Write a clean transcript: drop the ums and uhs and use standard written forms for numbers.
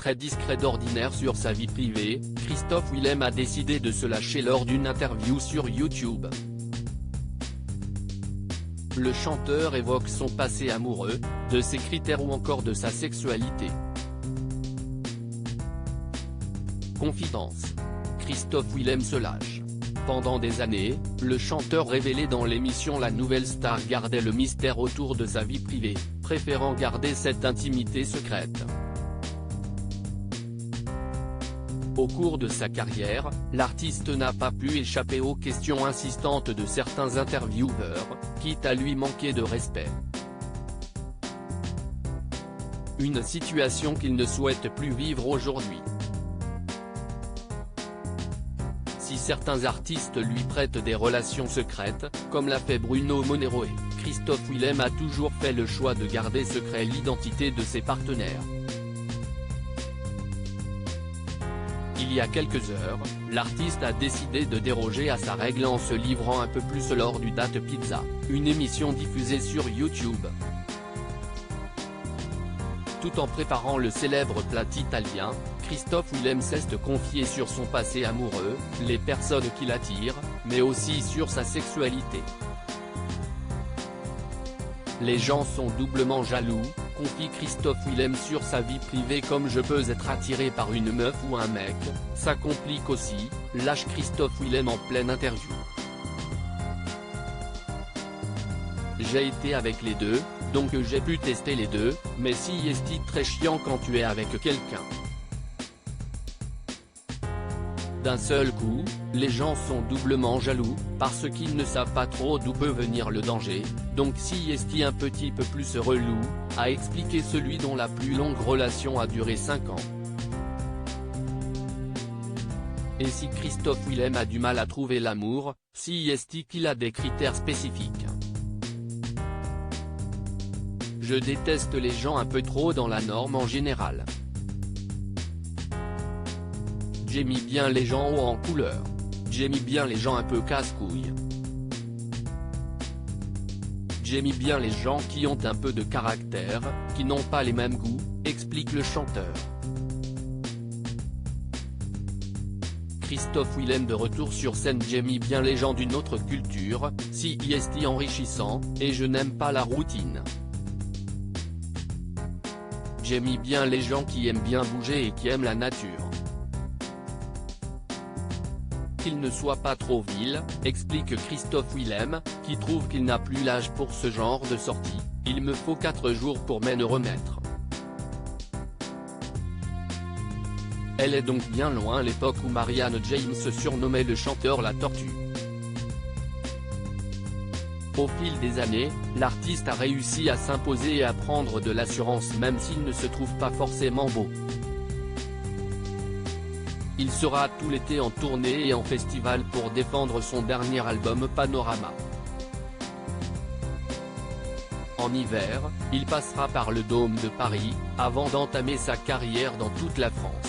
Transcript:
très discret d'ordinaire sur sa vie privée, Christophe Willem a décidé de se lâcher lors d'une interview sur YouTube. Le chanteur évoque son passé amoureux, de ses critères ou encore de sa sexualité. Confidence. Christophe Willem se lâche. Pendant des années, le chanteur révélé dans l'émission La Nouvelle Star gardait le mystère autour de sa vie privée, préférant garder cette intimité secrète. Au cours de sa carrière, l'artiste n'a pas pu échapper aux questions insistantes de certains intervieweurs, quitte à lui manquer de respect. Une situation qu'il ne souhaite plus vivre aujourd'hui. Si certains artistes lui prêtent des relations secrètes, comme l'a fait Bruno Monero, Christophe Willem a toujours fait le choix de garder secret l'identité de ses partenaires. Il y a quelques heures, l'artiste a décidé de déroger à sa règle en se livrant un peu plus lors du Date Pizza, une émission diffusée sur YouTube. Tout en préparant le célèbre plat italien, Christophe Willem s'est confié sur son passé amoureux, les personnes qui l'attirent, mais aussi sur sa sexualité. Les gens sont doublement jaloux, confie Christophe Willem sur sa vie privée. Comme je peux être attiré par une meuf ou un mec, ça complique aussi, lâche Christophe Willem en pleine interview. J'ai été avec les deux, donc j'ai pu tester les deux, mais si est très chiant quand tu es avec quelqu'un. D'un seul coup, les gens sont doublement jaloux, parce qu'ils ne savent pas trop d'où peut venir le danger, donc si est un petit peu plus relou, a expliqué celui dont la plus longue relation a duré 5 ans. Et si Christophe Willem a du mal à trouver l'amour, si est qu'il a des critères spécifiques. Je déteste les gens un peu trop dans la norme en général. J'aime bien les gens hauts en couleur. J'aime bien les gens un peu casse-couilles. J'aime bien les gens qui ont un peu de caractère, qui n'ont pas les mêmes goûts, explique le chanteur. Christophe Willem de retour sur scène. J'aime bien les gens d'une autre culture, si est enrichissant, et je n'aime pas la routine. J'aime bien les gens qui aiment bien bouger et qui aiment la nature. Qu'il ne soit pas trop vil, explique Christophe Willem, qui trouve qu'il n'a plus l'âge pour ce genre de sortie, il me faut 4 jours pour m'en remettre. Elle est donc bien loin l'époque où Marianne James surnommait le chanteur la tortue. Au fil des années, l'artiste a réussi à s'imposer et à prendre de l'assurance même s'il ne se trouve pas forcément beau. Il sera tout l'été en tournée et en festival pour défendre son dernier album Panorama. En hiver, il passera par le Dôme de Paris, avant d'entamer sa carrière dans toute la France.